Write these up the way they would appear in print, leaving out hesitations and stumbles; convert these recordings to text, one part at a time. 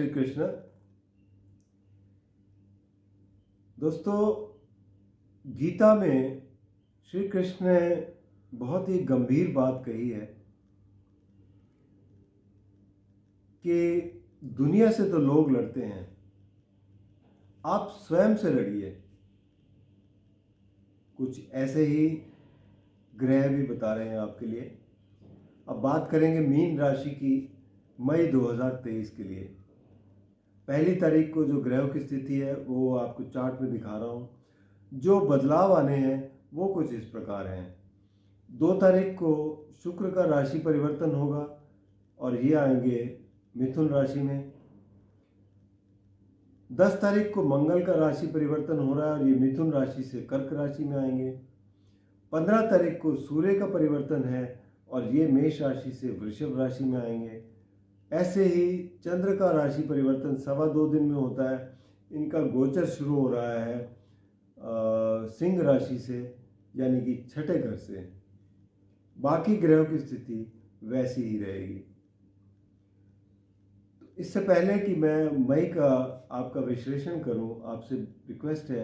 श्री कृष्ण। दोस्तों, गीता में श्री कृष्ण ने बहुत ही गंभीर बात कही है कि दुनिया से तो लोग लड़ते हैं, आप स्वयं से लड़िए। कुछ ऐसे ही ग्रह भी बता रहे हैं आपके लिए। अब बात करेंगे मीन राशि की मई 2023 के लिए। पहली तारीख को जो ग्रहों की स्थिति है वो आपको चार्ट में दिखा रहा हूँ। जो बदलाव आने हैं वो कुछ इस प्रकार हैं। 2 तारीख को शुक्र का राशि परिवर्तन होगा और ये आएंगे मिथुन राशि में। 10 तारीख को मंगल का राशि परिवर्तन हो रहा है और ये मिथुन राशि से कर्क राशि में आएंगे। 15 तारीख को सूर्य का परिवर्तन है और ये मेष राशि से वृषभ राशि में आएंगे। ऐसे ही चंद्र का राशि परिवर्तन 2.25 दिन में होता है। इनका गोचर शुरू हो रहा है सिंह राशि से, यानी कि छठे घर से। बाकी ग्रहों की स्थिति वैसी ही रहेगी। तो इससे पहले कि मैं मई का आपका विश्लेषण करूं, आपसे रिक्वेस्ट है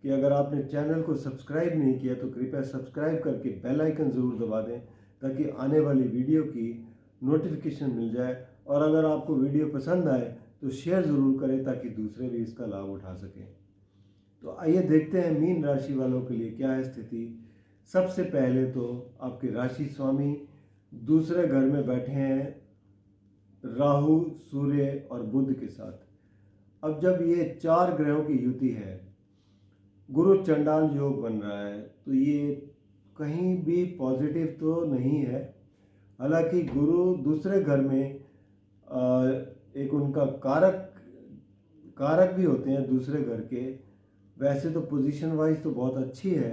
कि अगर आपने चैनल को सब्सक्राइब नहीं किया तो कृपया सब्सक्राइब करके बेल आइकन ज़रूर दबा दें ताकि आने वाली वीडियो की नोटिफिकेशन मिल जाए। और अगर आपको वीडियो पसंद आए तो शेयर ज़रूर करें ताकि दूसरे भी इसका लाभ उठा सकें। तो आइए देखते हैं मीन राशि वालों के लिए क्या है स्थिति। सबसे पहले तो आपके राशि स्वामी दूसरे घर में बैठे हैं राहु, सूर्य और बुध के साथ। अब जब ये 4 ग्रहों की युति है, गुरु चंडाल योग बन रहा है, तो ये कहीं भी पॉजिटिव तो नहीं है। हालांकि गुरु दूसरे घर में एक उनका कारक भी होते हैं दूसरे घर के। वैसे तो पोजीशन वाइज तो बहुत अच्छी है,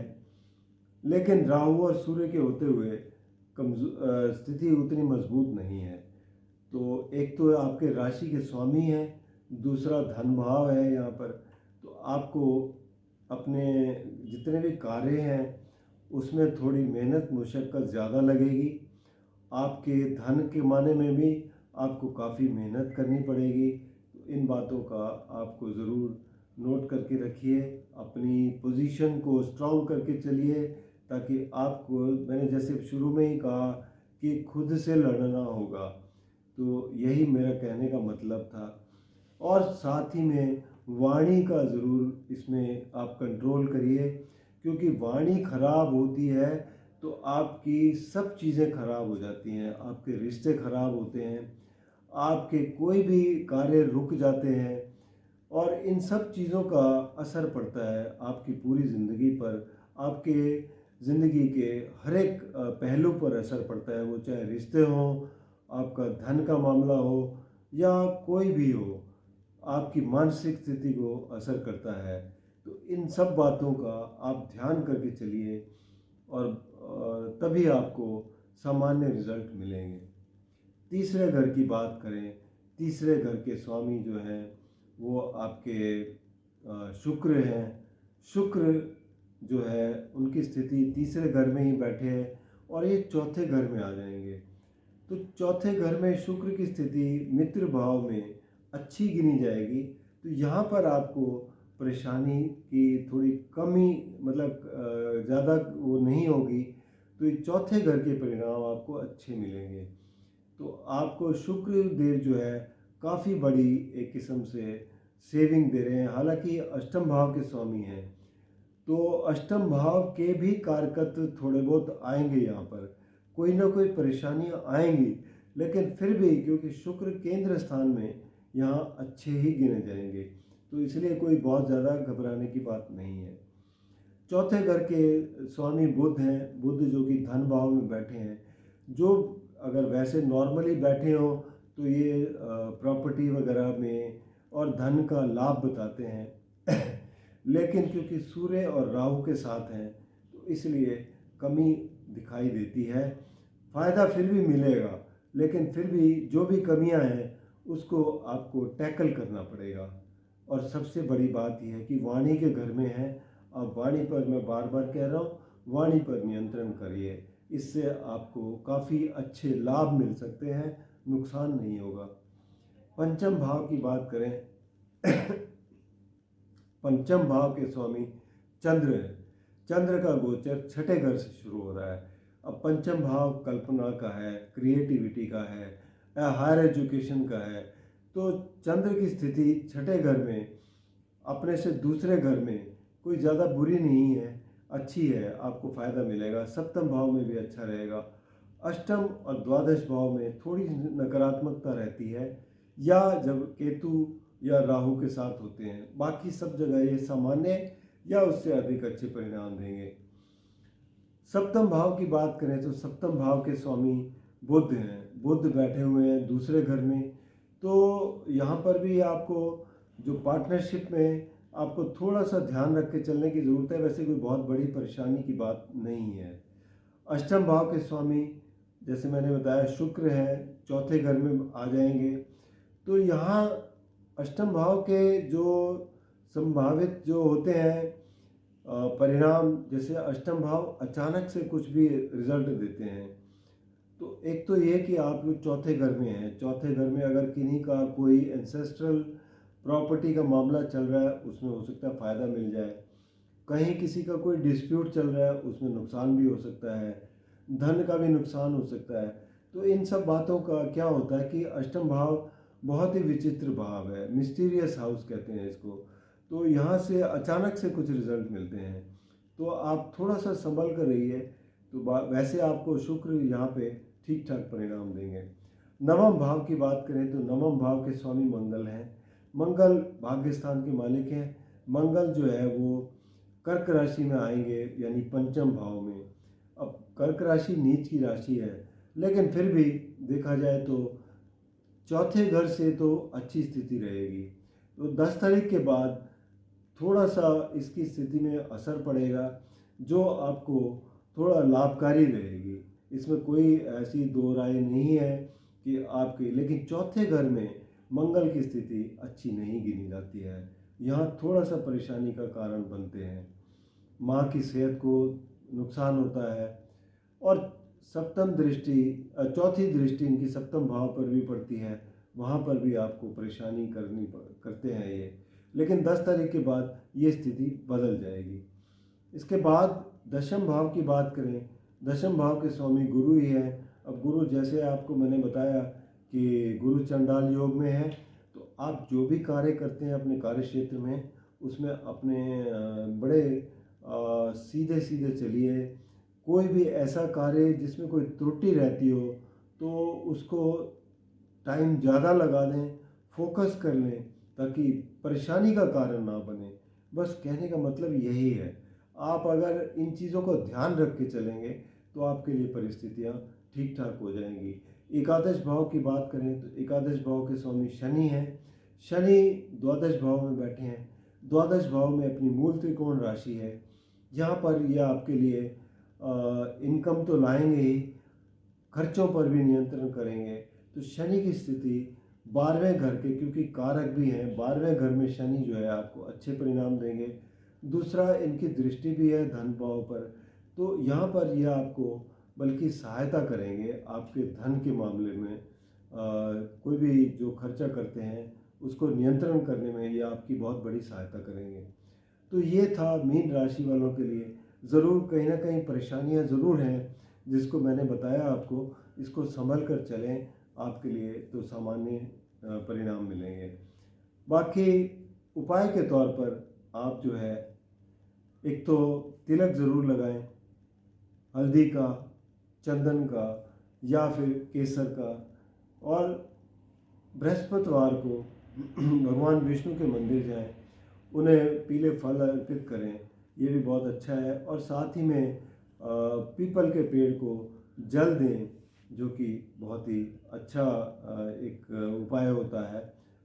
लेकिन राहु और सूर्य के होते हुए स्थिति उतनी मजबूत नहीं है। तो एक तो आपके राशि के स्वामी हैं, दूसरा धन भाव है यहाँ पर। तो आपको अपने जितने भी कार्य हैं उसमें थोड़ी मेहनत मुशक्क़त ज़्यादा लगेगी। आपके धन के माने में भी आपको काफ़ी मेहनत करनी पड़ेगी। इन बातों का आपको ज़रूर नोट करके रखिए। अपनी पोजीशन को स्ट्रॉन्ग करके चलिए ताकि आपको, मैंने जैसे शुरू में ही कहा कि खुद से लड़ना होगा, तो यही मेरा कहने का मतलब था। और साथ ही में वाणी का ज़रूर इसमें आप कंट्रोल करिए, क्योंकि वाणी खराब होती है तो आपकी सब चीज़ें खराब हो जाती हैं। आपके रिश्ते खराब होते हैं, आपके कोई भी कार्य रुक जाते हैं और इन सब चीज़ों का असर पड़ता है आपकी पूरी ज़िंदगी पर। आपके ज़िंदगी के हर एक पहलू पर असर पड़ता है, वो चाहे रिश्ते हों, आपका धन का मामला हो या कोई भी हो, आपकी मानसिक स्थिति को असर करता है। तो इन सब बातों का आप ध्यान करके चलिए और तभी आपको सामान्य रिजल्ट मिलेंगे। तीसरे घर की बात करें, तीसरे घर के स्वामी जो हैं वो आपके शुक्र हैं। शुक्र जो है उनकी स्थिति तीसरे घर में ही बैठे हैं और ये चौथे घर में आ जाएंगे। तो चौथे घर में शुक्र की स्थिति मित्र भाव में अच्छी गिनी जाएगी। तो यहाँ पर आपको परेशानी की थोड़ी कमी, मतलब ज़्यादा वो नहीं होगी। तो ये चौथे घर के परिणाम आपको अच्छे मिलेंगे। तो आपको शुक्र देव जो है काफ़ी बड़ी एक किस्म से सेविंग दे रहे हैं। हालांकि अष्टम भाव के स्वामी हैं, तो अष्टम भाव के भी कारकत्व थोड़े बहुत आएंगे। यहाँ पर कोई ना कोई परेशानियाँ आएंगी, लेकिन फिर भी क्योंकि शुक्र केंद्र स्थान में यहाँ अच्छे ही गिने जाएंगे, तो इसलिए कोई बहुत ज़्यादा घबराने की बात नहीं है। चौथे घर के स्वामी बुध हैं, बुध जो कि धन भाव में बैठे हैं। जो अगर वैसे नॉर्मली बैठे हो तो ये प्रॉपर्टी वगैरह में और धन का लाभ बताते हैं लेकिन क्योंकि सूर्य और राहु के साथ हैं तो इसलिए कमी दिखाई देती है। फ़ायदा फिर भी मिलेगा, लेकिन फिर भी जो भी कमियां हैं उसको आपको टैकल करना पड़ेगा। और सबसे बड़ी बात यह है कि वाणी के घर में है। अब वाणी पर मैं बार बार कह रहा हूँ, वाणी पर नियंत्रण करिए। इससे आपको काफ़ी अच्छे लाभ मिल सकते हैं, नुकसान नहीं होगा। पंचम भाव की बात करें पंचम भाव के स्वामी चंद्र है। चंद्र का गोचर छठे घर से शुरू हो रहा है। अब पंचम भाव कल्पना का है, क्रिएटिविटी का है, हायर एजुकेशन का है। तो चंद्र की स्थिति छठे घर में अपने से दूसरे घर में कोई ज़्यादा बुरी नहीं है, अच्छी है, आपको फ़ायदा मिलेगा। सप्तम भाव में भी अच्छा रहेगा। अष्टम और द्वादश भाव में थोड़ी नकारात्मकता रहती है, या जब केतु या राहु के साथ होते हैं। बाकी सब जगह ये सामान्य या उससे अधिक अच्छे परिणाम देंगे। सप्तम भाव की बात करें तो सप्तम भाव के स्वामी बुध हैं। बुध बैठे हुए हैं दूसरे घर में। तो यहाँ पर भी आपको जो पार्टनरशिप में आपको थोड़ा सा ध्यान रख के चलने की ज़रूरत है। वैसे कोई बहुत बड़ी परेशानी की बात नहीं है। अष्टम भाव के स्वामी जैसे मैंने बताया शुक्र है, चौथे घर में आ जाएंगे। तो यहाँ अष्टम भाव के जो संभावित जो होते हैं परिणाम, जैसे अष्टम भाव अचानक से कुछ भी रिजल्ट देते हैं। तो एक तो ये कि आप लोग चौथे घर में हैं। चौथे घर में अगर किन्हीं का कोई एंसेस्ट्रल प्रॉपर्टी का मामला चल रहा है, उसमें हो सकता है फ़ायदा मिल जाए। कहीं किसी का कोई डिस्प्यूट चल रहा है, उसमें नुकसान भी हो सकता है। धन का भी नुकसान हो सकता है। तो इन सब बातों का क्या होता है कि अष्टम भाव बहुत ही विचित्र भाव है, मिस्टीरियस हाउस कहते हैं इसको। तो यहाँ से अचानक से कुछ रिजल्ट मिलते हैं, तो आप थोड़ा सा संभल कर रहिए। तो वैसे आपको शुक्र यहाँ पे ठीक ठाक परिणाम देंगे। नवम भाव की बात करें तो नवम भाव के स्वामी मंगल हैं। मंगल भाग्य स्थान के मालिक हैं। मंगल जो है वो कर्क राशि में आएंगे, यानी पंचम भाव में। अब कर्क राशि नीच की राशि है, लेकिन फिर भी देखा जाए तो चौथे घर से तो अच्छी स्थिति रहेगी। तो 10 तारीख के बाद थोड़ा सा इसकी स्थिति में असर पड़ेगा, जो आपको थोड़ा लाभकारी रहेगी। इसमें कोई ऐसी दो राय नहीं है कि आपके, लेकिन चौथे घर में मंगल की स्थिति अच्छी नहीं गिनी जाती है। यहाँ थोड़ा सा परेशानी का कारण बनते हैं। माँ की सेहत को नुकसान होता है। और सप्तम दृष्टि, चौथी दृष्टि इनकी सप्तम भाव पर भी पड़ती है, वहाँ पर भी आपको परेशानी करते हैं ये। लेकिन 10 तारीख के बाद ये स्थिति बदल जाएगी। इसके बाद दशम भाव की बात करें, दशम भाव के स्वामी गुरु ही हैं। अब गुरु, जैसे आपको मैंने बताया कि गुरु चंडाल योग में है, तो आप जो भी कार्य करते हैं अपने कार्य क्षेत्र में, उसमें अपने बड़े सीधे सीधे चलिए। कोई भी ऐसा कार्य जिसमें कोई त्रुटि रहती हो तो उसको टाइम ज़्यादा लगा दें, फोकस कर लें, ताकि परेशानी का कारण ना बने। बस कहने का मतलब यही है। आप अगर इन चीज़ों को ध्यान रख के चलेंगे तो आपके लिए परिस्थितियाँ ठीक ठाक हो जाएंगी। एकादश भाव की बात करें तो एकादश भाव के स्वामी शनि हैं। शनि द्वादश भाव में बैठे हैं। द्वादश भाव में अपनी मूल त्रिकोण राशि है। यहाँ पर यह आपके लिए इनकम तो लाएंगे ही, खर्चों पर भी नियंत्रण करेंगे। तो शनि की स्थिति 12वें घर के, क्योंकि कारक भी हैं, 12वें घर में शनि जो है आपको अच्छे परिणाम देंगे। दूसरा, इनकी दृष्टि भी है धन भाव पर। तो यहाँ पर यह आपको बल्कि सहायता करेंगे आपके धन के मामले में। कोई भी जो खर्चा करते हैं उसको नियंत्रण करने में ये आपकी बहुत बड़ी सहायता करेंगे। तो ये था मीन राशि वालों के लिए। ज़रूर कहीं ना कहीं परेशानियां ज़रूर हैं, जिसको मैंने बताया आपको। इसको संभल कर चलें, आपके लिए तो सामान्य परिणाम मिलेंगे। बाकी उपाय के तौर पर आप जो है, एक तो तिलक ज़रूर लगाएं, हल्दी का, चंदन का या फिर केसर का। और बृहस्पतिवार को भगवान विष्णु के मंदिर जाएं, उन्हें पीले फल अर्पित करें, ये भी बहुत अच्छा है। और साथ ही में पीपल के पेड़ को जल दें, जो कि बहुत ही अच्छा एक उपाय होता है।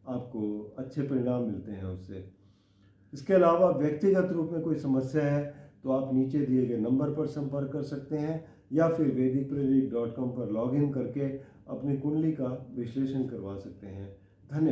आपको अच्छे परिणाम मिलते हैं उससे। इसके अलावा व्यक्तिगत रूप में कोई समस्या है तो आप नीचे दिए गए नंबर पर संपर्क कर सकते हैं, या फिर vedicpradik.com पर लॉगिन करके अपनी कुंडली का विश्लेषण करवा सकते हैं। धन्यवाद।